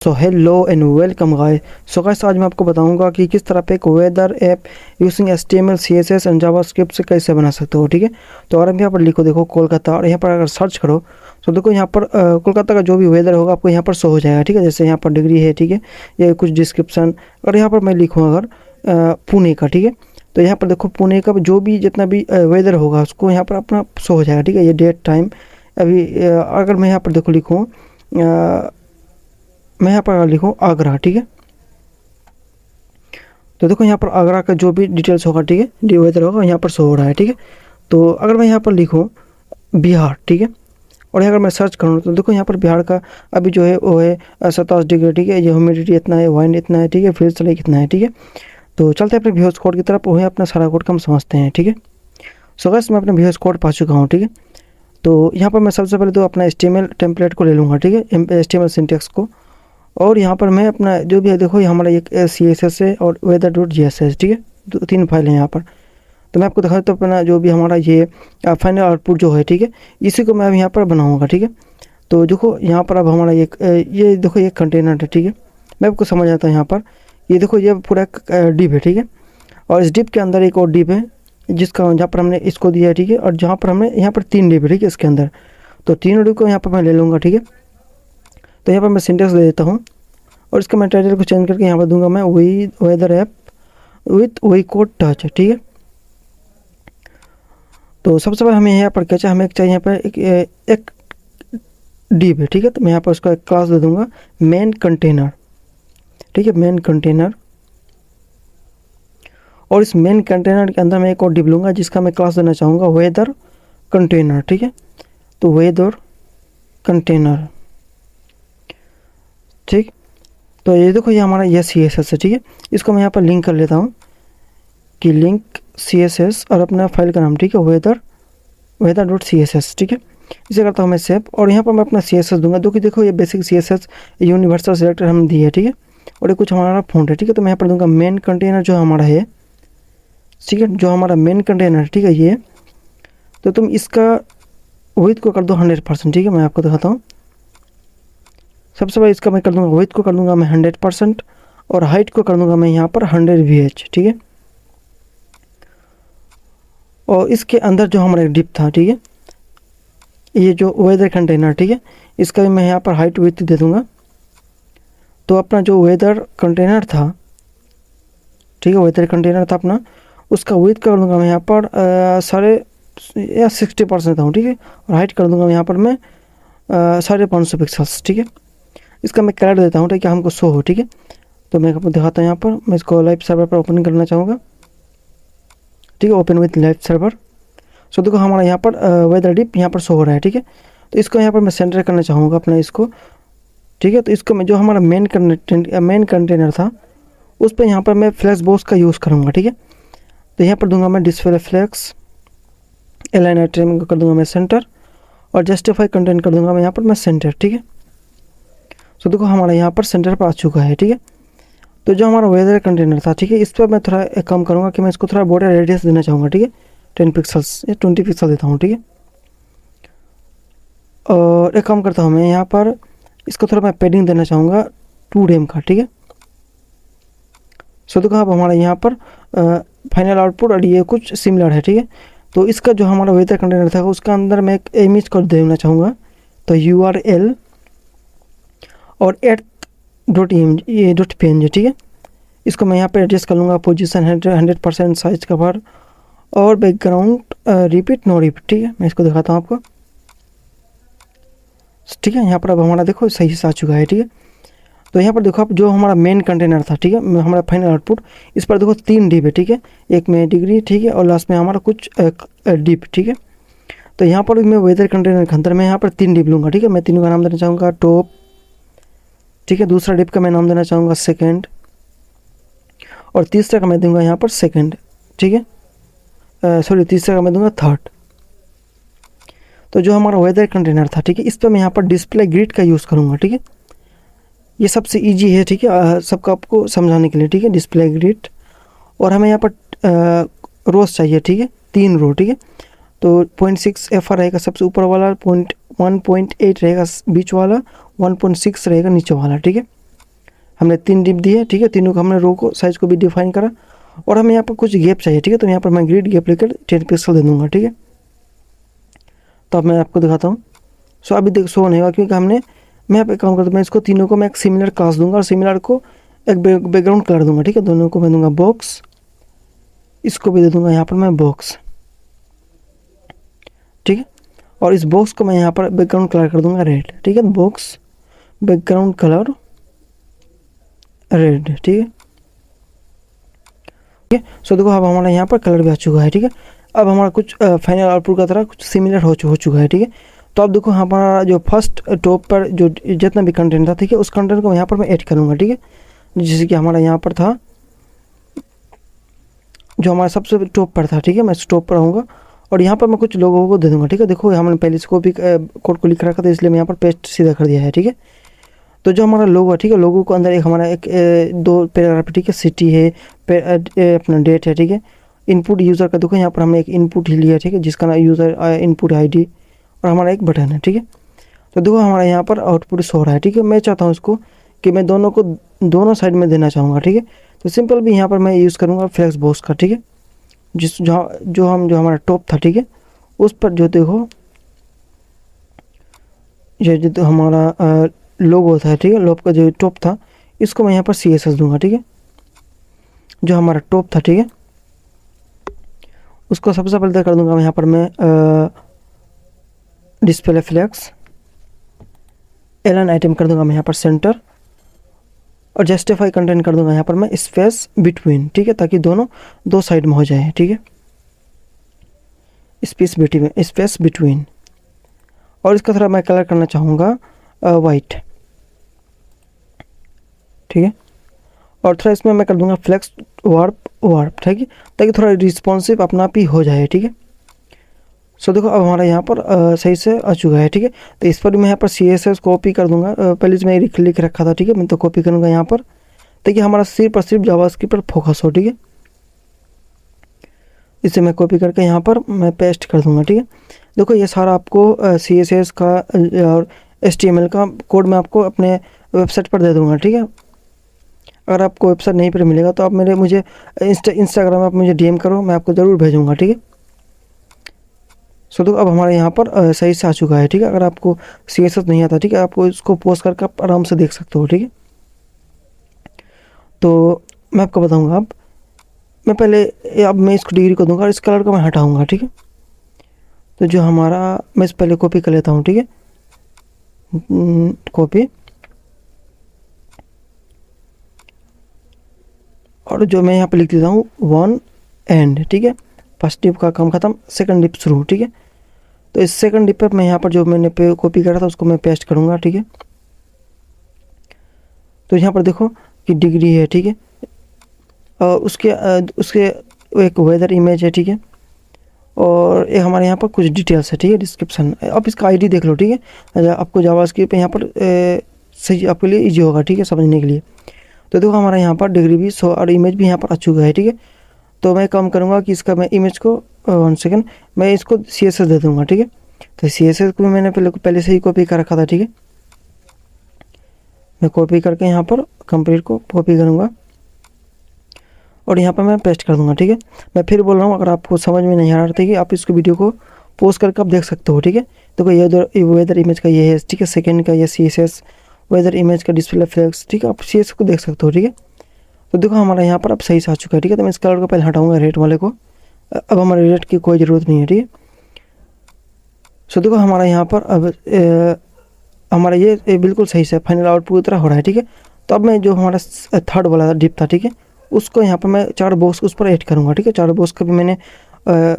So hello and welcome guys. So guys आज मैं आपको बताऊंगा कि किस तरह पे एक weather app using HTML CSS and JavaScript से कैसे बना सकते हो। ठीक है, तो अगर हम यहाँ पर लिखो देखो कोलकाता और यहाँ पर अगर सर्च करो तो देखो यहाँ पर कोलकाता का जो भी वेदर होगा आपको यहाँ पर शो हो जाएगा। ठीक है, जैसे यहाँ पर डिग्री है, ठीक है, ये कुछ डिस्क्रिप्शन। और यहाँ पर मैं लिखूँ अगर पुणे का, ठीक है, तो यहाँ पर देखो पुणे का जो भी जितना भी वेदर होगा उसको यहाँ पर अपना शो हो जाएगा। ठीक है, ये डेट टाइम अभी अगर मैं यहाँ पर देखो लिखूँ मैं यहाँ पर लिखूँ आगरा, ठीक है, तो देखो यहाँ पर आगरा का जो भी डिटेल्स होगा, ठीक है, जो वेदर होगा यहाँ पर शो हो रहा है। ठीक है, तो अगर मैं यहाँ पर लिखूँ बिहार, ठीक है, और अगर मैं सर्च करूँ तो देखो यहाँ पर बिहार का अभी जो है वो है 27 डिग्री। ठीक है, ये ह्यूमिडिटी इतना है, वाइंड इतना है, ठीक है, फिर चले कितना है। ठीक है, तो चलते हैं अपने व्यूअर्स कोड की तरफ, वही अपना सारा कोड का हम समझते हैं। ठीक है, सो गाइस मैं अपने व्यूअर्स कोड पा चुका हूँ। ठीक है, तो यहाँ पर मैं सबसे पहले तो अपना HTML टेम्पलेट को ले लूँगा। ठीक है, HTML सिंटेक्स को, और यहाँ पर मैं अपना जो भी है देखो ये हमारा एक CSS है और weather.js, ठीक है, तीन फाइल हैं यहाँ पर। तो मैं आपको दिखा देता हूँ अपना जो भी हमारा ये फाइनल आउटपुट जो है, ठीक है, इसी को मैं अब यहाँ पर बनाऊँगा। ठीक है, तो देखो यहाँ पर अब हमारा ये देखो ये कंटेनर है। ठीक है, मैं आपको समझ आता हूँ। यहाँ पर ये देखो ये पूरा डिप है। ठीक है, और इस डिप के अंदर एक और डिप है जिसका जहाँ पर हमने इसको दिया है। ठीक है, और जहाँ पर हमने यहाँ पर 3 डिप है, ठीक है, इसके अंदर, तो तीनों डिप को यहाँ पर मैं ले लूँगा। ठीक है, तो यहाँ पर मैं सिंटेक्स दे देता हूँ और इसका मैं टाइटल को चेंज करके यहाँ पर दूंगा मैं वही वेदर ऐप विथ वही कोड टच। ठीक है, तो सबसे पहले हमें यहाँ पर क्या चाहिए, हमें चाहिए यहाँ पर एक डिव है। ठीक है, तो मैं यहाँ पर उसका एक क्लास दे दूंगा मेन कंटेनर। ठीक है, मेन कंटेनर, और इस मेन कंटेनर के अंदर मैं एक और डिव लूँगा जिसका मैं क्लास देना चाहूँगा वेदर कंटेनर। ठीक है, तो वेदर कंटेनर, ठीक, तो ये देखो ये हमारा ये CSS है। ठीक है, इसको मैं यहाँ पर लिंक कर लेता हूँ कि लिंक CSS और अपना फाइल का नाम, ठीक है, weather.css। ठीक है, इसे करता हूँ मैं सेव, और यहाँ पर मैं अपना CSS दूंगा जो कि देखो ये बेसिक CSS यूनिवर्सल सिलेक्टर हम दिए है। ठीक है, और ये कुछ हमारा फ़ॉन्ट है। ठीक है, तो मैं यहाँ पर दूंगा मेन कंटेनर जो हमारा है, ठीक है, जो हमारा मेन कंटेनर, ठीक है, ये तो तुम इसका विड्थ को कर दो 100%। ठीक है, मैं आपको दिखाता हूँ। सबसे पहले इसका मैं कर दूंगा विड्थ को कर दूंगा मैं 100% और हाइट को कर दूंगा मैं यहाँ पर 100 VH। ठीक है, और इसके अंदर जो हमारा डिप था, ठीक है, ये जो वेदर कंटेनर, ठीक है, इसका भी मैं यहाँ पर हाइट विड्थ दे दूंगा। तो अपना जो वेदर कंटेनर था, ठीक है, वेदर कंटेनर था अपना, उसका विड्थ कर दूंगा मैं यहाँ पर 60% था। ठीक है, और हाइट कर दूंगा यहाँ पर मैं 550 पिक्सल्स। ठीक है, इसका मैं कलर देता हूँ ताकि हमको शो हो। ठीक है, तो मैं आपको दिखाता हूँ। यहाँ पर मैं इसको लाइव सर्वर पर ओपन करना चाहूँगा। ठीक है, ओपन विथ लाइव सर्वर। सो देखो हमारा यहाँ पर वेदर डिप यहाँ पर शो हो रहा है। ठीक है, तो इसको यहाँ पर मैं सेंटर करना चाहूँगा अपना इसको। ठीक है, तो इसको मैं जो हमारा मेन कंटेनर था उस पर यहाँ पर मैं फ्लैक्स बॉक्स का यूज़ करूँगा। ठीक है, तो यहाँ पर दूंगा मैं डिस्प्ले फ्लैक्स, एलाइन ट्रिमिंग कर दूंगा मैं सेंटर, और जस्टिफाई कंटेंट कर दूंगा मैं यहाँ पर मैं सेंटर। ठीक है, तो देखो हमारा यहाँ पर सेंटर पर आ चुका है। ठीक है, तो जो हमारा वेदर कंटेनर था, ठीक है, इस पर मैं थोड़ा एक काम करूँगा कि मैं इसको थोड़ा बॉर्डर रेडियस देना चाहूँगा। ठीक है, 10 पिक्सल्स या 20 पिक्सल देता हूँ। ठीक है, और एक काम करता हूँ मैं यहाँ पर इसको थोड़ा मैं पेडिंग देना चाहूँगा 2 DM का। ठीक है, सो देखो अब हमारा यहाँ पर फाइनल आउटपुट और ये कुछ सिमिलर है। ठीक है, तो इसका जो हमारा वेदर कंटेनर था उसका अंदर मैं एक इमेज को देना चाहूँगा, तो URL और .png। ठीक है, इसको मैं यहाँ पे एडजस्ट कर लूँगा पोजीशन 100% साइज कवर और बैकग्राउंड रिपीट नो रिपीट। ठीक है, मैं इसको दिखाता हूँ आपको। ठीक है, यहाँ पर अब हमारा देखो सही से आ चुका है। ठीक है, तो यहाँ पर देखो अब जो हमारा मेन कंटेनर था, ठीक है, हमारा फाइनल आउटपुट, इस पर देखो 3 डिप है। ठीक है, एक में डिग्री, ठीक है, और लास्ट में हमारा कुछ डिप। ठीक है, तो यहाँ पर मैं वेदर कंटेनर के अंदर मैं यहाँ पर 3 डिप लूँगा। ठीक है, मैं तीनों का नाम देना चाहूँगा टॉप। ठीक है, दूसरा डिप का मैं नाम देना चाहूँगा सेकेंड, और तीसरा का मैं दूंगा यहाँ पर सेकेंड। ठीक है, सॉरी तीसरा का मैं दूंगा थर्ड। तो जो हमारा वेदर कंटेनर था, ठीक है, इस पर मैं यहाँ पर डिस्प्ले ग्रिड का यूज़ करूँगा। ठीक है, ये सबसे इजी है। ठीक है, सबको आपको समझाने के लिए। ठीक है, डिस्प्ले ग्रिड, और हमें यहाँ पर रोज चाहिए। ठीक है, 3 रो। ठीक है, तो 0.6 FR रहेगा सबसे ऊपर वाला, 1.8 रहेगा बीच वाला, 1.6 रहेगा नीचे वाला। ठीक है, हमने 3 डिप दिए, ठीक है। तीनों को हमने रो को साइज़ को भी डिफाइन करा और हमें यहाँ पर कुछ गैप चाहिए, ठीक है। तो यहाँ पर मैं ग्रिड गैप लेकर 10 पिक्सल दे दूँगा, ठीक है। तो अब मैं आपको दिखाता हूँ। सो अभी देख शो नहीं होगा क्योंकि मैं यहाँ पे काम करता हूँ, मैं इसको तीनों को मैं एक सिमिलर क्लास दूंगा और सिमिलर को एक बैकग्राउंड कलर दूंगा, ठीक है। दोनों को मैं दूंगा बॉक्स, इसको भी दे दूंगा यहाँ पर मैं बॉक्स, ठीक है। और इस बॉक्स को मैं यहाँ पर बैकग्राउंड कलर कर दूंगा रेड, ठीक है। बॉक्स बैकग्राउंड कलर रेड, ठीक है। ठीक है। सो देखो अब हमारा यहाँ पर कलर भी आ चुका है, ठीक है। अब हमारा कुछ फाइनल आउटपुट का तरह कुछ सिमिलर हो चुका है, ठीक है। तो अब देखो हमारा जो फर्स्ट टॉप पर जो जितना भी कंटेंट था, ठीक है, उस कंटेंट को यहाँ पर मैं ऐड करूँगा, ठीक है। जैसे कि हमारा यहाँ पर था जो हमारा सबसे टॉप पर था, ठीक है। मैं टॉप पर रहूँगा और यहाँ पर मैं कुछ लोगों को दे दूँगा, ठीक है। देखो हमने पहले से कॉपी कोड को लिख रखा था इसलिए मैं यहाँ पर पेस्ट सीधा कर दिया है, ठीक है। तो जो हमारा लोगो है, ठीक है, लोगो को अंदर एक हमारा एक 2 पैराग्राफ, ठीक है। सिटी है, अपना डेट है, ठीक है। इनपुट यूज़र का देखो यहाँ पर हमने एक इनपुट ही लिया, ठीक है, जिसका नाम यूज़र इनपुट आईडी और हमारा एक बटन है, ठीक है। तो देखो हमारा यहाँ पर आउटपुट शो हो रहा है, ठीक है। मैं चाहता हूँ इसको कि मैं दोनों को दोनों साइड में देना चाहूँगा, ठीक है। तो सिंपल भी यहाँ पर मैं यूज़ करूँगा फ्लेक्स बॉक्स का, ठीक है। जो हमारा टॉप था, ठीक है, उस पर जो देखो ये जो हमारा लोगो था, ठीक है, लोग का जो टॉप था इसको मैं यहाँ पर CSS दूंगा, ठीक है। जो हमारा टॉप था, ठीक है, उसको सबसे पहले कर दूंगा मैं यहाँ पर मैं डिस्प्ले फ्लेक्स एलाइन आइटम कर दूंगा मैं यहाँ पर सेंटर और जस्टिफाई कंटेंट कर दूंगा यहाँ पर मैं स्पेस बिटवीन, ठीक है, ताकि दोनों दो साइड में हो जाए, ठीक है। स्पेस बिटवीन और इसका थोड़ा मैं कलर करना चाहूँगा वाइट, ठीक है। और थोड़ा इसमें मैं कर दूंगा फ्लेक्स वार्प, ठीक है, ताकि थोड़ा रिस्पॉन्सिव अपना आप ही हो जाए, ठीक है। सो देखो अब हमारा यहाँ पर सही से आ चुका है, ठीक है। तो इस पर भी मैं यहाँ पर CSS कॉपी कर दूंगा, पहले से मैं लिख रखा था, ठीक है। मैं तो कॉपी करूँगा यहाँ पर ताकि हमारा सिर्फ और सिर्फ जावास्क्रिप्ट पर फोकस हो, ठीक है। इसे मैं कॉपी करके यहाँ पर मैं पेस्ट कर दूंगा, ठीक है। देखो ये सारा आपको CSS का और HTML का कोड मैं आपको अपने वेबसाइट पर दे दूँगा, ठीक है। अगर आपको वेबसाइट नहीं पर मिलेगा तो आप मुझे इंस्टाग्राम में आप मुझे DM करो, मैं आपको ज़रूर भेजूँगा, ठीक है। सो तो अब हमारे यहाँ पर सही से आ चुका है, ठीक है। अगर आपको CSS नहीं आता, ठीक है, आपको इसको पोस्ट करके आप आराम से देख सकते हो, ठीक है। तो मैं आपको बताऊँगा अब मैं पहले अब मैं इसको डिग्री को दूंगा और इस कलर को मैं हटाऊँगा, ठीक है। तो जो हमारा मैं इस पहले कॉपी कर लेता हूँ, ठीक है, कॉपी और जो मैं यहाँ पे लिख देता हूँ 1 एंड, ठीक है। फर्स्ट डिप का काम खत्म, सेकंड डिप शुरू, ठीक है। तो इस सेकंड डिप पर मैं यहाँ पर जो मैंने कॉपी करा था उसको मैं पेस्ट करूँगा, ठीक है। तो यहाँ पर देखो कि डिग्री है, ठीक है, और उसके एक वेदर इमेज है, ठीक है, और एक हमारे यहाँ पर कुछ डिटेल्स है, ठीक है, डिस्क्रिप्शन। आप इसका आईडी देख लो, ठीक है, आपको जावास्क्रिप्ट यहाँ पर सही आपके लिए इजी होगा, ठीक है, समझने के लिए। तो देखो हमारा यहाँ पर डिग्री भी शो और इमेज भी यहाँ पर आ चुका है, ठीक है। तो मैं काम करूँगा कि इसका मैं इमेज को 1 सेकेंड मैं इसको CSS दे दूँगा, ठीक है। तो CSS को मैंने पहले से ही कॉपी कर रखा था, ठीक है। मैं कॉपी करके यहाँ पर कंप्लीट को कॉपी करूँगा और यहाँ पर मैं पेस्ट कर दूँगा, ठीक है। मैं फिर बोल रहा हूँ, अगर आपको समझ में नहीं आ रहा था कि आप इसको वीडियो को पोज करके आप देख सकते हो, ठीक है। देखो ये वेदर इमेज का ये है, ठीक है, सेकेंड का ये CSS वेदर इमेज का डिस्प्ले फ्लेक्स, ठीक है, आप CSS को देख सकते हो, ठीक है। तो देखो हमारा यहाँ पर अब सही से आ चुका है, ठीक है। तो मैं इस कलर को पहले हटाऊँगा रेड वाले को, अब हमारे रेड की कोई ज़रूरत नहीं है, ठीक है। सो देखो हमारा यहाँ पर अब हमारा ये बिल्कुल सही से फाइनल आउटपुट पूरी तरह हो रहा है, ठीक है। तो अब मैं जो हमारा थर्ड वाला डिप था, ठीक है, उसको यहाँ पर मैं 4 बॉक्स उस पर ऐड करूँगा, ठीक है। 4 बॉक्स का भी मैंने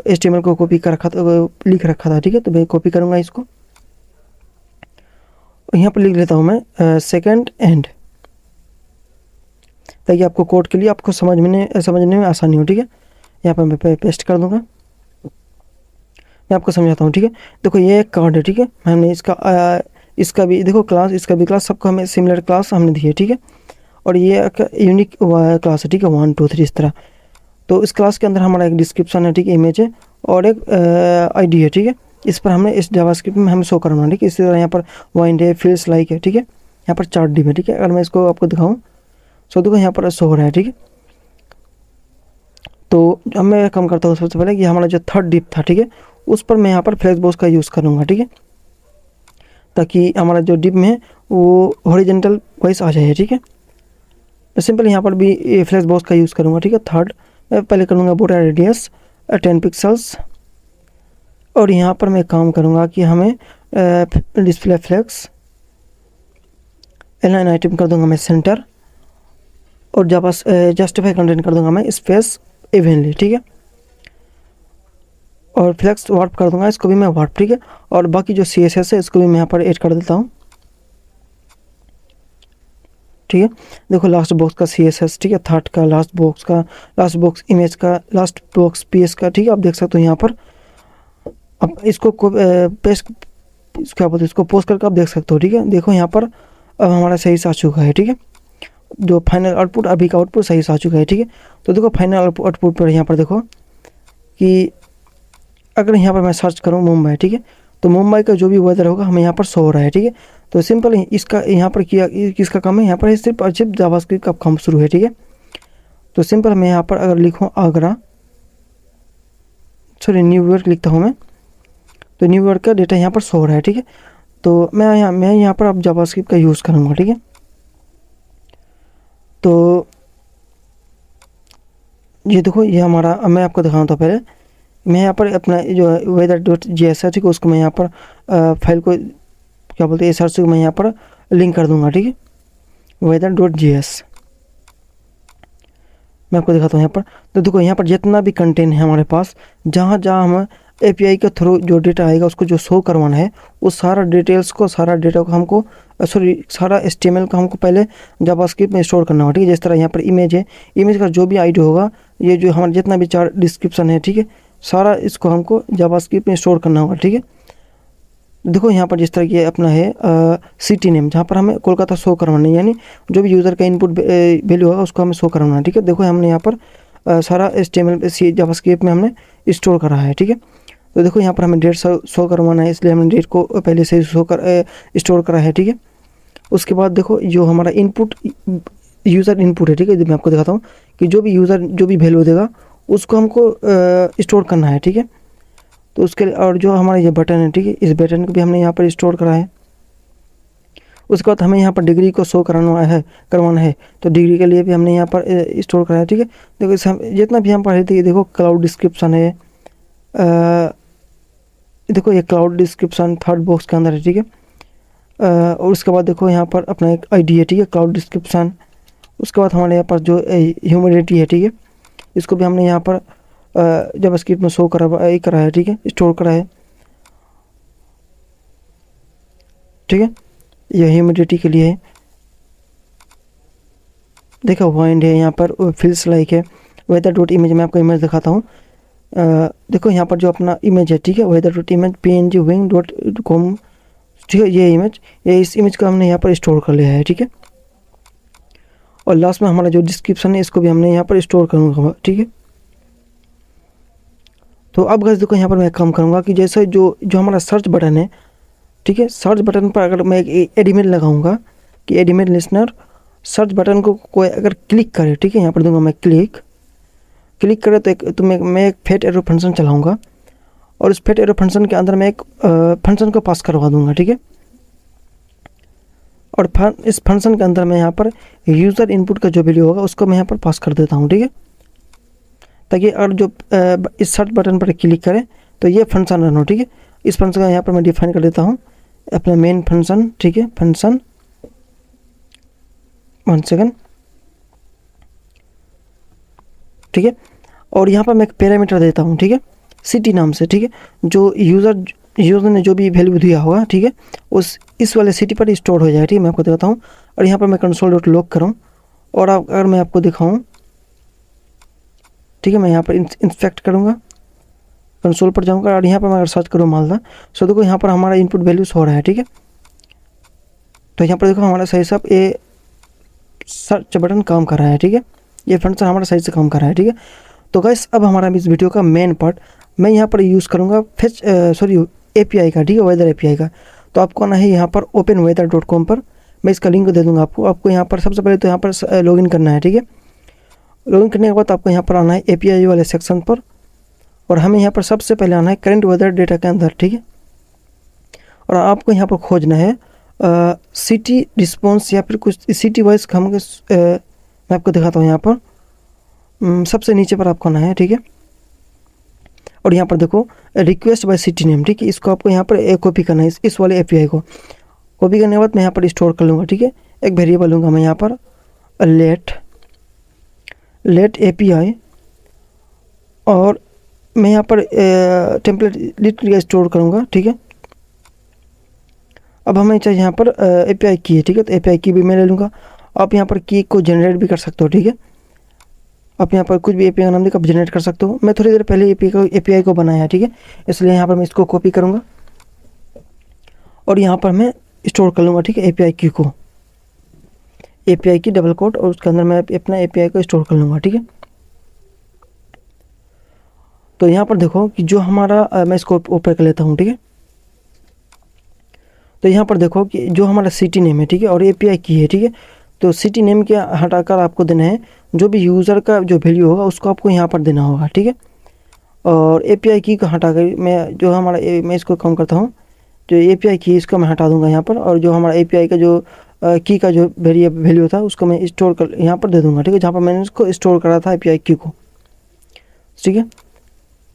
HTML को कॉपी कर रखा था, लिख रखा था, ठीक है। तो मैं कॉपी करूँगा इसको, यहाँ पर लिख लेता हूँ मैं सेकंड एंड, ताकि आपको कोड के लिए आपको समझने में आसानी हो, ठीक है। यहाँ पर मैं पेस्ट कर दूँगा, मैं आपको समझाता हूँ, ठीक है। देखो ये एक कार्ड है, ठीक है, हमने इसका भी देखो क्लास, इसका भी क्लास, सबको हमें सिमिलर क्लास हमने दी है, ठीक है। और ये एक यूनिक क्लास है, ठीक है, 1 2 3 इस तरह। तो इस क्लास के अंदर हमारा एक डिस्क्रिप्शन है, ठीक है, इमेज है और एक ID है, ठीक है। इस पर हमने इस जावास्क्रिप्ट में हमें शो करना है, ठीक है। इसी तरह यहाँ पर वाइंड है, फील्स लाइक है, ठीक है। यहाँ पर 4 डिप है, ठीक है। अगर मैं इसको आपको दिखाऊँ सो देखो यहाँ पर शो हो रहा है, ठीक है। तो अब मैं काम करता हूँ सबसे पहले कि हमारा जो थर्ड डिप था, ठीक है, उस पर मैं यहाँ पर फ्लेक्स बॉक्स का यूज़ करूँगा, ठीक है, ताकि हमारा जो डिप में है वो हॉरिजेंटल वाइज आ जाए, ठीक है। मैं सिंपल यहाँ पर भी फ्लेक्स बॉक्स का यूज़ करूँगा, ठीक है। थर्ड मैं पहले करूँगा बोर्डर रेडियस 10 पिक्सल्स, और यहाँ पर मैं काम करूँगा कि हमें डिस्प्ले फ्लेक्स एलाइन आइटम कर दूँगा मैं सेंटर, और जब जस्टिफाई कंटेंट कर दूँगा मैं स्पेस इवनली, ठीक है, और फ्लेक्स वार्प कर दूँगा, इसको भी मैं वार्प, ठीक है। और बाकी जो CSS है इसको भी मैं यहाँ पर ऐड कर देता हूँ, ठीक है। देखो लास्ट बॉक्स का CSS, ठीक है, थर्ड का, लास्ट बॉक्स इमेज का, लास्ट बॉक्स PS का, ठीक है। आप देख सकते हो यहाँ पर। अब इसको पेस्ट क्या बोलते हैं, इसको पोस्ट करके आप देख सकते हो, ठीक है। देखो यहाँ पर अब हमारा सही से आ चुका है, ठीक है। जो फाइनल आउटपुट, अभी का आउटपुट सही से आ चुका है, ठीक है। तो देखो फाइनल आउटपुट पर यहाँ पर देखो कि अगर यहाँ पर मैं सर्च करूँ मुंबई, ठीक है, तो मुंबई का जो भी वेदर होगा हमें यहाँ पर शो हो रहा है, ठीक है। तो सिंपल इसका यहाँ पर किसका काम है, यहाँ पर सिर्फ और सिर्फ जावास्क्रिप्ट का काम शुरू है, ठीक है। तो सिंपल मैं यहाँ पर अगर लिखूँ आगरा, सॉरी न्यूयॉर्क लिखता हूँ मैं, तो न्यूयॉर्क का डेटा यहाँ पर शो हो रहा है, ठीक है। तो मैं यहाँ पर अब जावास्क्रिप्ट का यूज़ करूँगा, ठीक है। तो ये देखो, ये हमारा, मैं आपको दिखाता हूँ। पहले मैं यहाँ पर अपना जो weather.js है, ठीक है, उसको मैं यहाँ पर फाइल को क्या बोलते हैं, सर्च को मैं यहाँ पर लिंक कर दूँगा, ठीक है, weather.js। मैं आपको दिखाता हूँ यहाँ पर। तो देखो यहाँ पर जितना भी कंटेंट है हमारे पास, जहाँ जहाँ हम API के थ्रू जो डेटा आएगा उसको जो शो करवाना है, वो सारा डिटेल्स को, सारा डेटा को हमको सारा HTML का हमको पहले जावास्क्रिप्ट में स्टोर करना होगा, ठीक है। जिस तरह यहाँ पर इमेज है, इमेज का जो भी ID होगा, ये जो हमारा जितना भी चार डिस्क्रिप्शन है, ठीक है, सारा इसको हमको जावास्क्रिप्ट में स्टोर करना होगा, ठीक है। देखो यहाँ पर जिस तरह की अपना है सिटी नेम, जहाँ पर हमें कोलकाता शो करवाना है, यानी जो भी यूज़र का इनपुट वैल्यू होगा उसको हमें शो करवाना है, ठीक है। देखो हमने यहाँ पर सारा HTML जावास्क्रिप्ट में हमने स्टोर करा है, ठीक है। तो देखो यहाँ पर हमें डेट शो करवाना है, इसलिए हमने डेट को पहले से स्टोर करा है, ठीक है। उसके बाद देखो जो हमारा इनपुट यूज़र इनपुट है, ठीक है, मैं आपको दिखाता हूँ कि जो भी यूज़र जो भी वैल्यू देगा उसको हमको स्टोर करना है, ठीक है। तो उसके लिए, और जो हमारा ये बटन है, ठीक है, इस बटन को भी हमने यहाँ पर स्टोर करा है। उसके बाद हमें यहाँ पर डिग्री को शो करवाना है, तो डिग्री के लिए भी हमने यहाँ पर स्टोर करा है, ठीक है। देखो इस जितना भी यहाँ पर है, देखो क्लाउड डिस्क्रिप्शन है, देखो ये क्लाउड डिस्क्रिप्शन थर्ड बॉक्स के अंदर है, ठीक है। और उसके बाद देखो यहाँ पर अपना एक ID है, ठीक है, क्लाउड डिस्क्रिप्शन। उसके बाद हमारे यहाँ पर जो ह्यूमिडिटी है, ठीक है, इसको भी हमने यहाँ पर जावास्क्रिप्ट में शो करा है, ठीक है, स्टोर करा है, ठीक है। ये ह्यूमिडिटी के लिए है। देखो वाइंड है, यहाँ पर फील्स लाइक है, weather.image, मैं आपको इमेज दिखाता हूँ। देखो यहाँ पर जो अपना इमेज है, ठीक है, weather.image png-wing.com, ठीक है, ये इमेज, इस इमेज को हमने यहाँ पर स्टोर कर लिया है, ठीक है। और लास्ट में हमारा जो डिस्क्रिप्शन है इसको भी हमने यहाँ पर स्टोर करूँगा, ठीक है। तो अब गाइस देखो यहाँ पर मैं काम करूँगा कि जैसे जो हमारा सर्च बटन है, ठीक है, सर्च बटन पर अगर मैं एक एडिमेल लगाऊंगा कि एडिमेल लिसनर सर्च बटन को कोई अगर क्लिक करे, ठीक है, यहाँ पर दूंगा मैं क्लिक करे, तो मैं एक फेट एरो फंक्शन चलाऊंगा, और उस फेट एरो फंक्शन के अंदर मैं एक फंक्शन को पास करवा दूंगा, ठीक है। और इस फंक्शन के अंदर मैं यहाँ पर यूज़र इनपुट का जो वैल्यू होगा उसको मैं यहाँ पर पास कर देता हूँ, ठीक है, ताकि अगर जो इस सर्च बटन पर क्लिक करें तो ये फंक्शन रन हो, ठीक है। इस फंक्शन का यहाँ पर मैं डिफाइन कर देता हूँ अपना मेन फंक्शन, ठीक है, फंक्शन 1 सेकंड, ठीक है। और यहाँ पर मैं एक पैरामीटर देता हूँ, ठीक है, सिटी नाम से, ठीक है, जो यूज़र ने जो भी वैल्यू दिया होगा, ठीक है, इस वाले सिटी पर स्टोर हो जाए, ठीक है। मैं आपको दिखाता हूँ, और यहाँ पर मैं console.log करूँ, और अगर मैं आपको दिखाऊँ, ठीक है, मैं यहाँ पर इंस्पेक्ट करूँगा, कंसोल पर जाऊँगा, और यहाँ पर मैं अगर सर्च करूँ मालदा, सो देखो यहाँ पर हमारा इनपुट वैल्यूज हो रहा है, ठीक है। तो यहाँ पर देखो हमारा सही से ये सर्च बटन काम कर रहा है, ठीक है, ये फंक्शन हमारा सही से काम कर रहा है, ठीक है। तो गाइस अब हमारा इस वीडियो का मेन पार्ट मैं यहाँ पर यूज़ करूँगा API का, ठीक है, वेदर API का। तो आपको आना है यहाँ पर openweather.com पर, मैं इसका लिंक दे दूँगा आपको यहाँ पर सबसे पहले तो यहाँ पर लॉगिन करना है, ठीक है। लॉगिन करने के बाद आपको यहाँ पर आना है API वाले सेक्शन पर, और हमें यहाँ पर सबसे पहले आना है करंट वेदर डेटा के अंदर, ठीक है। और आपको यहाँ पर खोजना है सिटी रिस्पॉन्स या फिर कुछ सिटी वाइज मैं आपको दिखाता हूँ। यहाँ पर सबसे नीचे पर आपको आना है, ठीक है। और यहाँ पर देखो रिक्वेस्ट बाय सिटी नेम, ठीक है। इसको आपको यहाँ पर कॉपी करना है, इस वाले API को कॉपी करने के बाद मैं यहाँ पर स्टोर कर लूँगा, ठीक है। एक वेरिएबल लूँगा मैं यहाँ पर लेट API, और मैं यहाँ पर टेम्पलेट लिट स्टोर करूँगा, ठीक है। अब हमें चाहिए यहाँ पर API की है, ठीक है। तो API की भी मैं ले लूँगा। आप यहाँ पर की को जनरेट भी कर सकते हो, ठीक है। आप यहाँ पर कुछ भी API का नाम देकर आप जनरेट कर सकते हो। मैं थोड़ी देर पहले API को बनाया है, ठीक है, इसलिए यहाँ पर मैं इसको कॉपी करूँगा और यहाँ पर मैं स्टोर कर लूँगा, ठीक है, API की को, API की डबल कोट, और उसके अंदर मैं अपना API को स्टोर कर लूँगा, ठीक है। तो यहाँ पर देखो कि जो हमारा मैं इसको ओपन कर लेता हूँ, ठीक है। तो यहाँ पर देखो कि जो हमारा सिटी नेम है, ठीक है, और API की है, ठीक है। तो सिटी नेम के हटाकर आपको देना है जो भी यूज़र का जो वैल्यू होगा उसको आपको यहाँ पर देना होगा, ठीक है। और API की को हटाकर मैं इसको कम करता हूँ, जो API की इसको मैं हटा दूंगा यहाँ पर, और जो हमारा API का जो की का जो वैल्यू था उसको मैं स्टोर कर यहाँ पर दे दूंगा, ठीक है, जहाँ पर मैंने इसको स्टोर करा था API की को, ठीक है।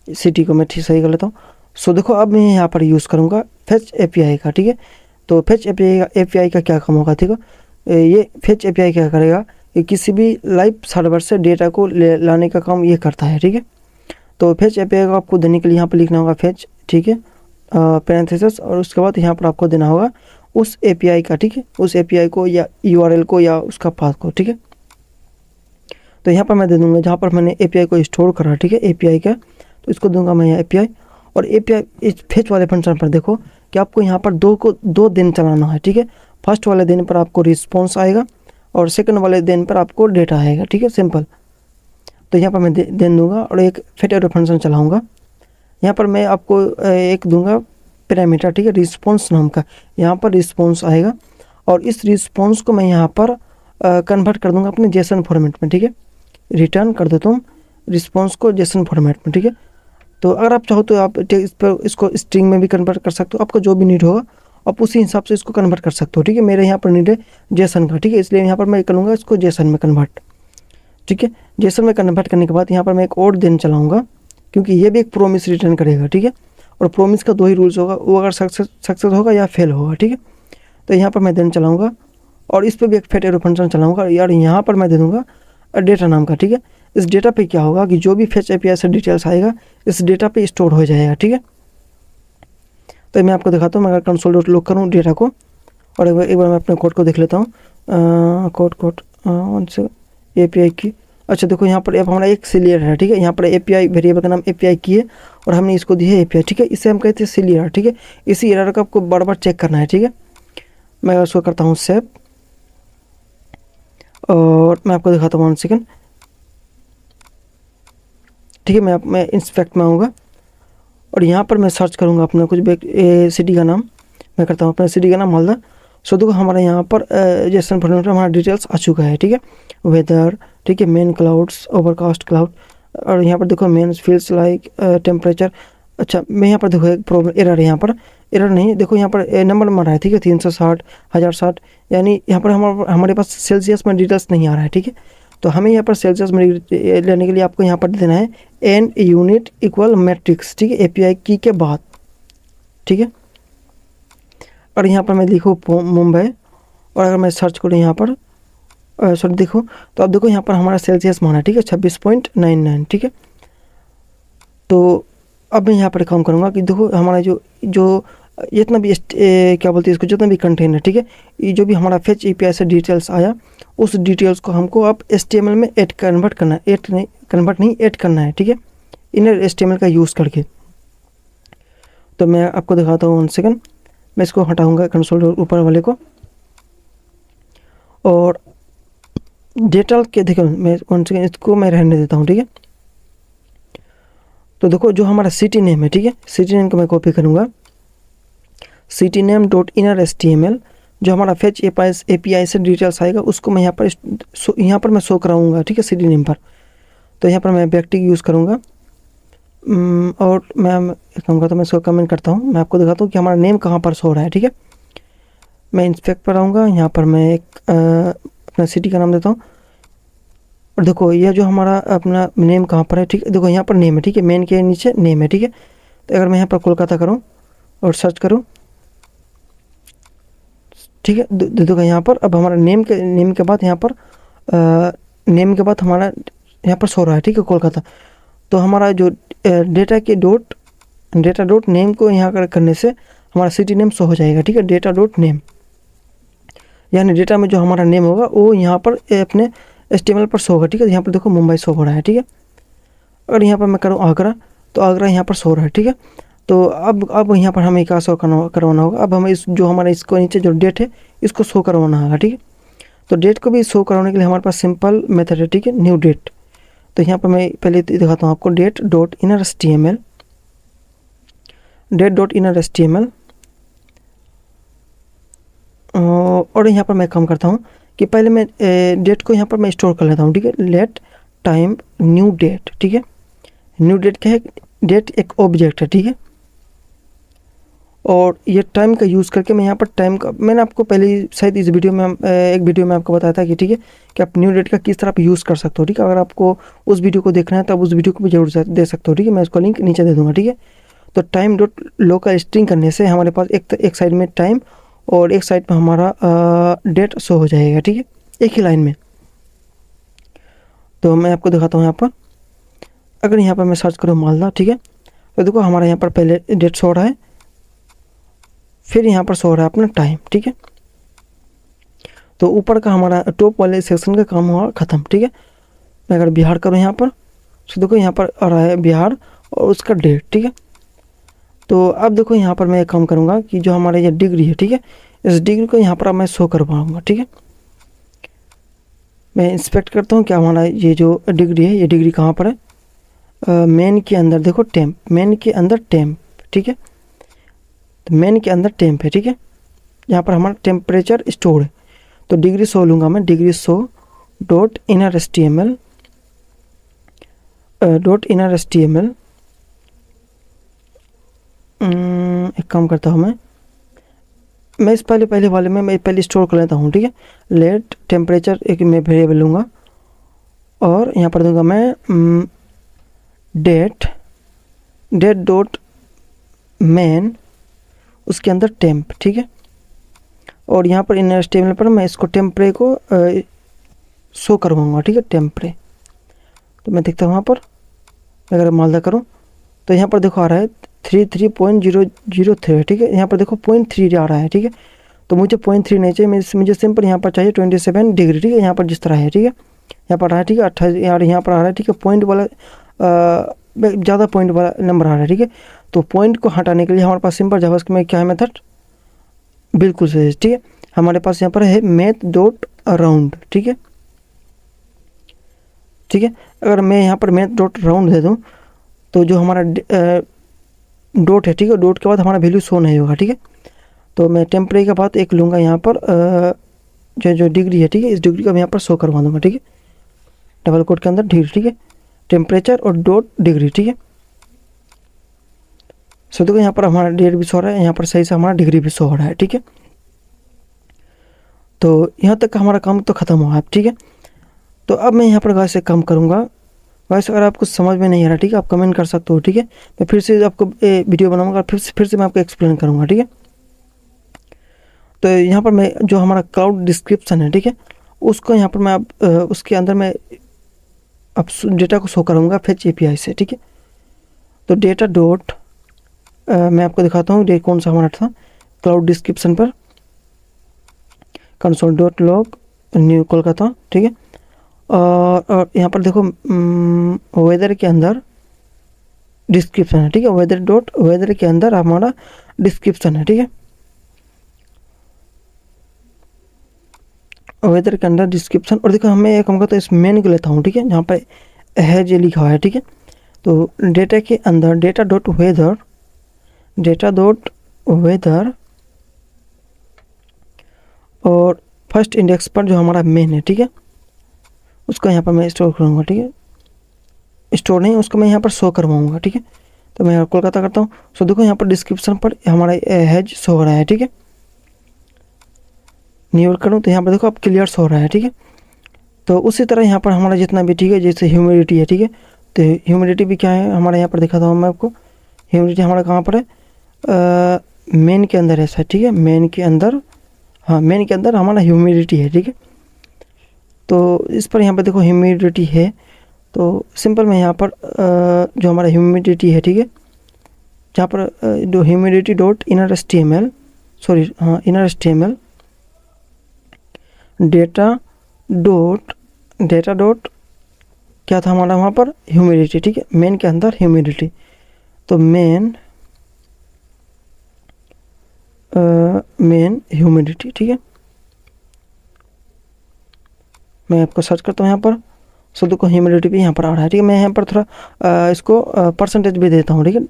सिटी को मैं ठीक सही कर लेता हूँ। सो देखो अब मैं यहाँ पर यूज़ करूँगा फेच API का, ठीक है। तो फेच API का क्या काम होगा, ठीक है। ये फेच API क्या करेगा कि किसी भी लाइव सर्वर से डेटा को लाने का काम ये करता है, ठीक है। तो फेच API को आपको देने के लिए यहाँ पर लिखना होगा फेच, ठीक है, पैरेंथेसिस, और उसके बाद यहाँ पर आपको देना होगा उस API का, ठीक है, उस API को या URL को या उसका पाथ को, ठीक है। तो यहाँ पर मैं दे दूँगा जहाँ पर मैंने API को स्टोर करा, ठीक है, API का, तो इसको दूंगा मैं यहाँ API। और API इस फेच वाले फंक्शन पर देखो कि आपको यहाँ पर दो दिन चलाना है, ठीक है। फर्स्ट वाले दिन पर आपको रिस्पॉन्स आएगा और सेकंड वाले दिन पर आपको डेटा आएगा, ठीक है, सिंपल। तो यहाँ पर मैं दे दूँगा और एक फेच एरो फंक्शन चलाऊँगा। यहाँ पर मैं आपको एक दूंगा पैरामीटर, ठीक है, रिस्पॉन्स नाम का। यहाँ पर रिस्पॉन्स आएगा और इस रिस्पॉन्स को मैं यहाँ पर कन्वर्ट कर दूंगा अपने जेसन फॉर्मेट में, ठीक है। रिटर्न कर देता हूँ रिस्पॉन्स को जेसन फॉर्मेट में, ठीक है। तो अगर आप चाहो तो आप इसको स्ट्रिंग में भी कन्वर्ट कर सकते हो, आपका जो भी नीड होगा आप उसी हिसाब से इसको कन्वर्ट कर सकते हो, ठीक है। मेरे यहाँ पर नीड है जेसन का, ठीक है, इसलिए यहाँ पर मैं करूँगा इसको जेसन में कन्वर्ट, ठीक है। जेसन में कन्वर्ट करने के बाद यहाँ पर मैं एक और दिन चलाऊँगा, क्योंकि ये भी एक प्रोमिस रिटर्न करेगा, ठीक है। और प्रोमिस का 2 ही रूल्स होगा, वो अगर सक्सेस होगा या फेल होगा, ठीक है। तो यहाँ पर मैं दिन चलाऊँगा और इस पर भी एक फेच एरो फंक्शन चलाऊँगा यार। यहाँ पर मैं दे दूँगा डेटा नाम का, ठीक है। इस डेटा पे क्या होगा कि जो भी फेच API से डिटेल्स आएगा इस डेटा पे स्टोर हो जाएगा, ठीक है। तो मैं आपको दिखाता हूँ, मैं अगर कंसोल डॉट लॉग करूँ डेटा को, और एक बार मैं अपने कोड को देख लेता हूँ। कोड API की, अच्छा देखो यहाँ पर हमारा एक सिलियर है, ठीक है। यहाँ पर API वेरिएबल का नाम API की है और हमने इसको दी है API, ठीक है। इसे हम कहते हैं सिलियर, ठीक है। इसी एरर का आपको बार बार चेक करना है, ठीक है। मैं उसको करता हूँ सेव और मैं आपको दिखाता हूँ 1 सेकेंड, ठीक है। मैं इंस्पेक्ट में आऊँगा और यहाँ पर मैं सर्च करूँगा अपना कुछ सिटी का नाम। मैं करता हूँ अपने सिटी का नाम मालदा। सो देखो हमारा यहाँ पर जेसन फॉर्मेट में हमारा डिटेल्स आ चुका है, ठीक है। वेदर, ठीक है, मेन क्लाउड्स, ओवरकास्ट क्लाउड, और यहाँ पर देखो मेन फील्स लाइक टेम्परेचर। अच्छा मैं यहाँ पर देखो एक प्रॉब्लम एरर है, यहाँ पर एरर नहीं, देखो यहाँ पर नंबर मार रहा है, ठीक है, 360, 1060, यानी यहाँ पर हमारे पास सेल्सियस में डिटेल्स नहीं आ रहा है, ठीक है। तो हमें यहाँ पर सेल्सियस में लेने के लिए आपको यहाँ पर देना है n यूनिट इक्वल मैट्रिक्स, ठीक है, API की के बाद, ठीक है। और यहाँ पर मैं लिखूँ मुंबई, और अगर मैं सर्च करूँ यहाँ पर सॉरी देखो, तो अब देखो यहाँ पर हमारा सेल्सियस मान है, ठीक है, 26.99, ठीक है। तो अब मैं यहाँ पर काम करूँगा कि देखो हमारा जो जितना भी क्या बोलते हैं इसको, जितना भी कंटेंट है, ठीक है, ये जो भी हमारा फेच API से डिटेल्स आया उस डिटेल्स को हमको अब HTML में कन्वर्ट करना है, ऐड करना है, ठीक है, इनर HTML का यूज़ करके। तो मैं आपको दिखाता हूँ 1 सेकेंड, मैं इसको हटाऊँगा कंसोल ऊपर वाले को, और डेटा के देखो मैं 1 सेकेंड इसको मैं रहने देता हूँ, ठीक है। तो देखो जो हमारा सिटी नेम है, ठीक है, सिटी नेम को मैं कॉपी करूँगा, city name dot inner HTML, जो हमारा फेच एपीआई से डिटेल्स आएगा उसको मैं यहाँ पर मैं शो कराऊंगा, ठीक है, सिटी नेम पर। तो यहाँ पर मैं बैकटिक यूज़ करूँगा और मैं कहूँगा तो मैं इसको कमेंट करता हूँ। मैं आपको दिखाता हूँ कि हमारा नेम कहाँ पर शो हो रहा है, ठीक है। मैं इंस्पेक्ट पर आऊँगा, यहाँ पर मैं एक अपना सिटी का नाम देता हूँ और देखो यह जो हमारा अपना नेम कहाँ पर है, ठीक है। देखो यहाँ पर नेम है, ठीक है, मेन के नीचे नेम है, ठीक है। तो अगर मैं यहाँ पर कोलकाता करूँ और सर्च करूँ, ठीक है, देखो यहाँ पर अब हमारा नेम के बाद यहाँ पर नेम के बाद हमारा यहाँ पर शो रहा है, ठीक है, कोलकाता। तो हमारा जो डेटा डॉट नेम को यहाँ करने से हमारा सिटी नेम शो हो जाएगा, ठीक है। डेटा डॉट नेम यानी डेटा में जो हमारा नेम होगा वो यहाँ पर अपने HTML पर शो होगा, ठीक है। यहाँ पर देखो मुंबई शो हो रहा है, ठीक है। अगर यहाँ पर मैं करूँ आगरा, तो आगरा यहाँ पर शो हो रहा है, ठीक है। तो अब यहाँ पर हमें क्या शो करवाना होगा, अब हमें इस जो हमारा इसको नीचे जो डेट है इसको शो करवाना होगा, ठीक है। तो डेट को भी शो करवाने के लिए हमारे पास सिंपल मेथड है, ठीक है, न्यू डेट। तो यहाँ पर मैं पहले दिखाता हूँ आपको डेट डॉट इनर HTML और यहाँ पर मैं काम करता हूँ कि पहले मैं डेट को यहाँ पर मैं स्टोर कर लेता हूँ, ठीक है। लेट टाइम न्यू डेट, ठीक है। न्यू डेट क्या है, डेट एक ऑब्जेक्ट है, ठीक है। और ये टाइम का यूज़ करके मैं यहाँ पर टाइम का, मैंने आपको पहले शायद इस वीडियो में एक वीडियो में आपको बताया था कि ठीक है कि आप न्यू डेट का किस तरह आप यूज़ कर सकते हो, ठीक है। अगर आपको उस वीडियो को देखना है तब उस वीडियो को भी जरूर दे सकते हो, ठीक है। मैं उसका लिंक नीचे दे दूँगा, ठीक है। तो टाइम डॉट लोकल स्ट्रिंग करने से हमारे पास एक साइड में टाइम और एक साइड में हमारा डेट शो हो जाएगा, ठीक है, एक ही लाइन में। तो मैं आपको दिखाता हूँ यहाँ पर, अगर यहाँ पर मैं सर्च करूँ मालदा, ठीक है, तो देखो हमारा यहाँ पर पहले डेट शो हो रहा है, फिर यहाँ पर शो हो रहा है अपना टाइम, ठीक है। तो ऊपर का हमारा टॉप वाले सेक्शन का काम हुआ ख़त्म, ठीक है। मैं अगर बिहार करूँ यहाँ पर, तो देखो यहाँ पर आ रहा है बिहार और उसका डेट, ठीक है। तो अब देखो यहाँ पर मैं एक काम करूँगा कि जो हमारा ये डिग्री है, ठीक है, इस डिग्री को यहाँ पर मैं शो कर पाऊँगा, ठीक है। मैं इंस्पेक्ट करता हूँ क्या हमारा ये जो डिग्री है, ये डिग्री कहाँ पर है, मेन के अंदर देखो टेम्प, मेन के अंदर टेम्प, ठीक है। तो मेन के अंदर टेम्प है, ठीक है, यहाँ पर हमारा टेम्परेचर स्टोर है। तो डिग्री शो लूँगा मैं, degree show dot inner HTML एक काम करता हूँ मैं इस पहले वाले में मैं पहले स्टोर कर लेता हूँ, ठीक है। लेट टेम्परेचर एक मैं वेरिएबल लूँगा और यहाँ पर दूंगा मैं डेट डॉट मेन, उसके अंदर टेम्प, ठीक है। और यहाँ पर इनर HTML पर मैं इसको टेम्परे को शो करवाऊँगा, ठीक है, टेम्परे। तो मैं देखता हूँ यहाँ पर, अगर मालदा करूँ तो यहाँ पर देखो आ रहा है 33.003, ठीक है। यहाँ पर देखो 0.3 आ रहा है, ठीक है। तो मुझे 0.3 नहीं चाहिए, मुझे सिंपल यहाँ पर चाहिए 27 डिग्री, ठीक है। यहाँ पर जिस तरह है, ठीक है, यहाँ पर आ रहा है, ठीक है, 28 यहाँ पर आ रहा है, ठीक है। पॉइंट वाला ज़्यादा पॉइंट वाला नंबर आ रहा है, ठीक है। तो पॉइंट को हटाने के लिए हमारे पास सिंपल जावास्क्रिप्ट में क्या है मेथड, बिल्कुल सही, ठीक है। हमारे पास यहाँ पर है मैथ डॉट राउंड, ठीक है, ठीक है। अगर मैं यहाँ पर मैथ डॉट राउंड दे दूँ तो जो हमारा डॉट है, ठीक है, डॉट के बाद हमारा वैल्यू शो नहीं होगा, ठीक है। तो मैं टेम्परे के बाद एक लूँगा यहाँ पर जो डिग्री है, ठीक है, इस डिग्री का मैं यहाँ पर शो करवा दूँगा, ठीक है, डबल कोट के अंदर डिग्री, ठीक है, टेम्परेचर और डॉट डिग्री, ठीक है। सो देखो यहाँ पर हमारा डेट भी शो रहा है, यहाँ पर सही से हमारा डिग्री भी शो हो रहा है, ठीक है। तो यहाँ तक हमारा काम तो ख़त्म हुआ है, ठीक है। तो अब मैं यहाँ पर गाइस से काम करूँगा। गाइस अगर आपको समझ में नहीं आ रहा, ठीक है, आप कमेंट कर सकते हो, ठीक है। मैं फिर से आपको वीडियो बनाऊँगा, फिर से मैं आपको एक्सप्लेन करूँगा, ठीक है। तो यहाँ पर मैं जो हमारा क्लाउड डिस्क्रिप्शन है, ठीक है, उसको यहाँ पर मैं अब उसके अंदर मैं अब डेटा को शो करूँगा फेच API से, ठीक है। तो डेटा डॉट मैं आपको दिखाता हूँ डेट कौन सा हमारा था, क्लाउड डिस्क्रिप्शन पर console dot log new Kolkata, ठीक है। और यहाँ पर देखो वेदर के अंदर डिस्क्रिप्शन है, ठीक है, वेदर के अंदर हमारा डिस्क्रिप्शन है, ठीक है, वेदर के अंदर डिस्क्रिप्शन। और देखो हमें एक हमको तो इस मेन को लेता हूँ, ठीक है, जहाँ पे है जो लिखा हुआ है, ठीक है। तो डेटा के अंदर डेटा डॉट वेदर और फर्स्ट इंडेक्स पर जो हमारा मेन है, ठीक है, उसको यहाँ पर मैं स्टोर करूँगा, ठीक है, स्टोर नहीं, उसको मैं यहाँ पर शो करवाऊँगा, ठीक है। तो मैं यहाँ कोलकाता करता हूँ। सो देखो यहाँ पर डिस्क्रिप्शन पर हमारा हैज शो हो रहा है, ठीक है। न्यूयॉर्क करूँ तो यहाँ पर देखो अब क्लियर शो हो रहा है, ठीक है। तो उसी तरह यहाँ पर हमारा जितना भी, ठीक है, जैसे ह्यूमिडिटी है, ठीक है, तो ह्यूमिडिटी भी क्या है हमारा, यहाँ पर दिखाता हूँ मैं आपको। ह्यूमिडिटी हमारा कहाँ पर है, मेन के अंदर है शायद, ठीक है, मेन के अंदर, हाँ मेन के अंदर हमारा ह्यूमिडिटी है, ठीक है। तो इस पर यहाँ पर देखो ह्यूमिडिटी है, तो सिंपल मैं यहाँ पर जो हमारा ह्यूमिडिटी है, ठीक है, जहाँ पर जो humidity dot inner HTML, sorry हाँ इनर HTML डेटा डॉट क्या था हमारा वहाँ पर, ह्यूमिडिटी, ठीक है, मेन के अंदर ह्यूमिडिटी। तो मेन ह्यूमिडिटी, ठीक है, मैं आपको सर्च करता हूँ यहाँ पर। सो देखो ह्यूमिडिटी भी यहाँ पर आ रहा है, ठीक है। मैं यहाँ पर थोड़ा इसको परसेंटेज भी देता हूँ, ठीक है,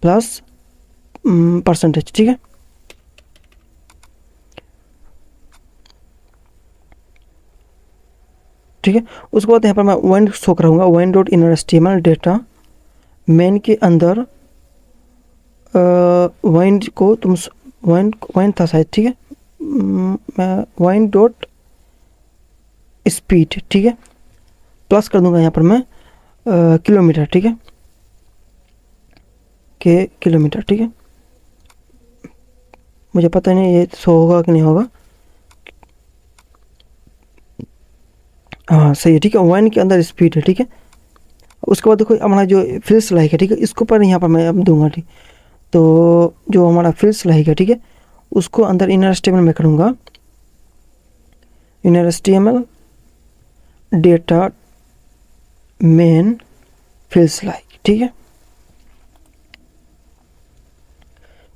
प्लस परसेंटेज, ठीक है। ठीक है, उसके बाद यहाँ पर मैं वाइन शो कराऊंगा, wine dot inner HTML data main के अंदर वाइन को तुम वाइन था शायद, ठीक है, मैं वाइन डॉट स्पीड, ठीक है, प्लस कर दूंगा यहाँ पर मैं किलोमीटर, ठीक है, के किलोमीटर, ठीक है। मुझे पता नहीं ये शो होगा कि नहीं होगा, हाँ सही है, ठीक है, वाइन के अंदर स्पीड है, ठीक है। उसके बाद देखो हमारा जो फील्स लाइक है, ठीक है, इसको पर यहाँ पर मैं अब दूंगा, ठीक। तो जो हमारा फील्स लाइक है, ठीक है, उसको अंदर इनर HTML में करूँगा, inner HTML data main feels like, ठीक है,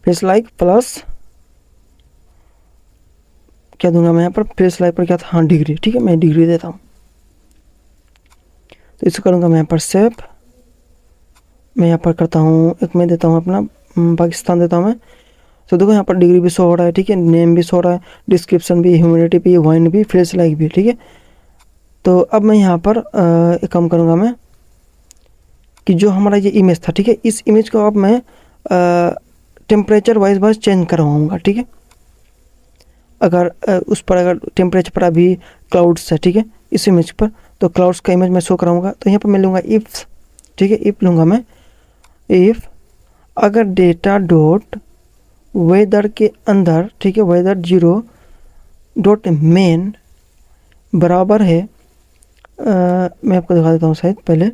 फील्स लाइक प्लस क्या दूंगा मैं यहाँ पर, फील्स लाइक पर क्या था, हाँ डिग्री, ठीक है, मैं डिग्री देता हूँ। तो इसको करूँगा मैं यहाँ पर सेव, मैं यहाँ पर करता हूँ एक, मैं देता हूँ अपना पाकिस्तान देता हूँ मैं। तो देखो यहाँ पर डिग्री भी शो हो रहा है, ठीक है, नेम भी शो हो रहा है, डिस्क्रिप्शन भी, ह्यूमिडिटी भी, वाइन भी, फील्स लाइक भी, ठीक है। तो अब मैं यहाँ पर एक काम करूँगा मैं कि जो हमारा ये इमेज था, ठीक है, इस इमेज को अब मैं टेम्परेचर वाइज बस चेंज करवाऊँगा, ठीक है। अगर उस पर अगर टेम्परेचर पर अभी क्लाउड्स है, ठीक है, इस इमेज पर, तो क्लाउड्स का इमेज मैं शो कराऊंगा। तो यहाँ पर मैं लूँगा इफ़, ठीक है, इफ़ लूँगा मैं, इफ़ अगर डेटा डॉट वेदर के अंदर, ठीक है, वेदर 0 डॉट मेन बराबर है, मैं आपको दिखा देता हूँ शायद, पहले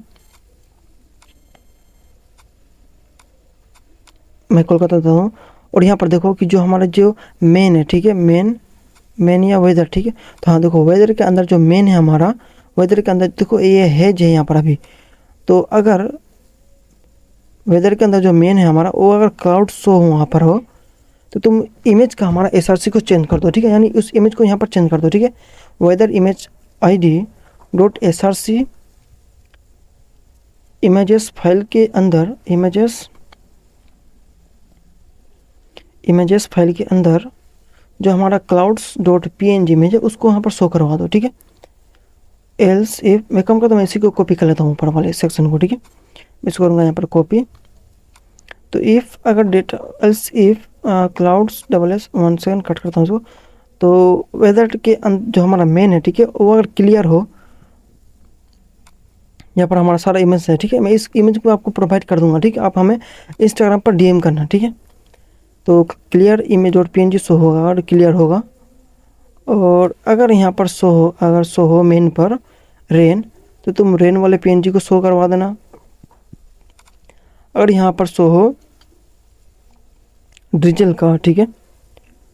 मैं कोलकाता देता हूँ। और यहाँ पर देखो कि जो हमारा जो मेन है, ठीक है, मेन या वेदर, ठीक है। तो हाँ देखो वेदर के अंदर जो मेन है हमारा, वेदर के अंदर देखो ये हैज है यहाँ पर अभी। तो अगर वेदर के अंदर जो मेन है हमारा, वो अगर क्लाउड शो वहाँ पर हो, तो तुम इमेज का हमारा SRC को चेंज कर दो, ठीक है, यानी उस इमेज को यहाँ पर चेंज कर दो, ठीक है। Weather image ID dot SRC images file के अंदर, इमेजेस फाइल के अंदर जो हमारा क्लाउड्स डॉट PNG इमेज है उसको वहाँ पर शो करवा दो, ठीक है। एल्स इफ, मैं कम करता हूँ, इसी को कॉपी कर लेता हूँ ऊपर वाले सेक्शन को, ठीक है, इसको करूँगा यहाँ पर कॉपी। तो इफ़ अगर data, else if clouds double S 1 second cut करता हूँ इसको। तो वेदर के जो हमारा मेन है, ठीक है, वो अगर क्लियर हो, यहाँ पर हमारा सारा इमेज है, ठीक है, मैं इस इमेज को आपको प्रोवाइड कर दूंगा, ठीक है, आप हमें इंस्टाग्राम पर DM करना, ठीक है। तो क्लियर इमेज और PNG शो होगा और क्लियर होगा। और अगर यहाँ पर शो हो, अगर शो हो मेन पर रेन, तो तुम रेन वाले PNG को शो करवा देना। अगर यहाँ पर शो हो डिजिटल का, ठीक है,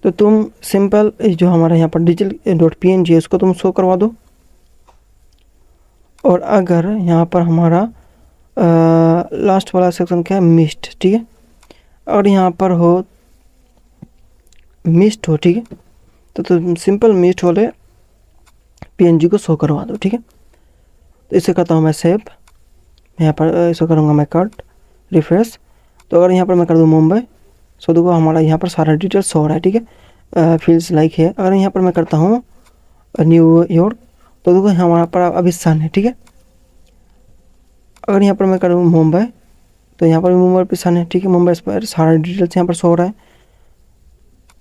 तो तुम सिंपल जो हमारा यहाँ पर डिजिटल डॉट PNG है उसको तुम शो करवा दो। और अगर यहाँ पर हमारा लास्ट वाला सेक्शन क्या है, मिस्ट, ठीक है, और यहाँ पर हो मिस्ट हो, ठीक है, तो तुम सिंपल मिस्ट वाले PNG को शो करवा दो, ठीक है। तो इसे करता हूँ मैं सेव, यहाँ पर इसे करूँगा मैं कट, रिफ्रेश। तो अगर यहाँ पर मैं कर दूँ मुंबई, सो देखो हमारा यहाँ पर सारा डिटेल्स हो रहा है, ठीक है। फील्स लाइक है। अगर यहाँ पर मैं करता हूँ न्यूयॉर्क तो देखो हमारा पर अभी सन है, ठीक है। अगर यहाँ पर मैं करूँ मुंबई तो यहाँ पर भी मुंबई पे सन है, ठीक है। मुंबई पर सारा डिटेल्स यहाँ पर शो हो रहा है,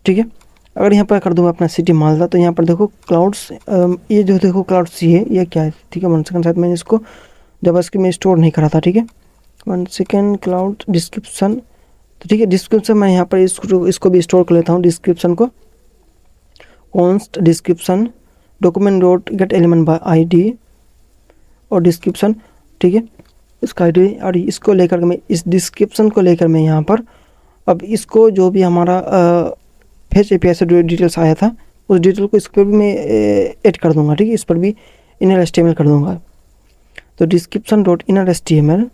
ठीक है। अगर यहाँ पर कर दूँ अपना सिटी मालदा तो यहाँ पर देखो क्लाउड्स, ये जो देखो क्लाउड्स ये क्या है, ठीक है। 1 सेकंड, शायद मैंने इसको जावास्क्रिप्ट में स्टोर नहीं करा था, ठीक है। 1 सेकंड, क्लाउड डिस्क्रिप्शन, तो ठीक है। डिस्क्रिप्शन मैं यहाँ पर इसको भी स्टोर कर लेता हूँ, डिस्क्रिप्शन को। Const description document dot gate element by ID और डिस्क्रिप्शन, ठीक है, इसका ID। और इसको लेकर के मैं इस डिस्क्रिप्शन को लेकर मैं यहाँ पर अब इसको जो भी हमारा फेच API से डिटेल्स आया था उस डिटेल को इस पर भी मैं ऐड कर दूंगा, ठीक है। इस पर भी इनर HTML कर दूंगा। तो डिस्क्रिप्शन डॉट इनर HTML,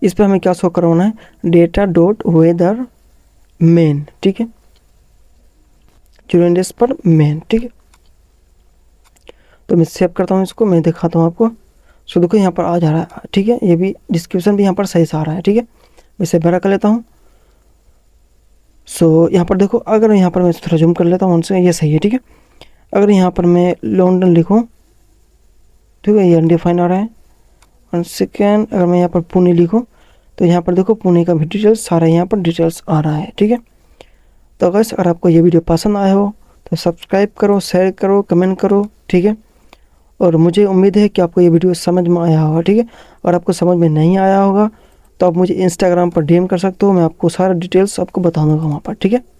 इस पर हमें क्या शो करवाना है, डेटा डॉट वेदर मेन, ठीक है, स्टूडेंट्स पर मेन, ठीक है। तो मैं सेव करता हूँ इसको, मैं दिखाता हूँ आपको। सो देखो यहाँ पर आ जा रहा है, ठीक है। ये भी डिस्क्रिप्शन भी यहाँ पर सही से आ रहा है, ठीक है। मैं सेव भरा कर लेता हूँ। सो यहाँ पर देखो, अगर यहाँ पर मैं थोड़ा जूम कर लेता हूँ उनसे, ये सही है, ठीक है। अगर यहाँ पर मैं लंदन लिखूँ, ठीक है, ये अनडिफाइंड आ रहा है। 1 सेकेंड, अगर मैं यहाँ पर पुणे लिखूँ तो यहाँ पर देखो पुणे का भी डिटेल्स सारा यहाँ पर डिटेल्स आ रहा है, ठीक है। तो अगर आपको ये वीडियो पसंद आया हो तो सब्सक्राइब करो, शेयर करो, कमेंट करो, ठीक है। और मुझे उम्मीद है कि आपको ये वीडियो समझ में आया होगा, ठीक है। और आपको समझ में नहीं आया होगा तो आप मुझे इंस्टाग्राम पर DM कर सकते हो, मैं आपको सारा डिटेल्स आपको बता दूँगा वहाँ पर, ठीक है।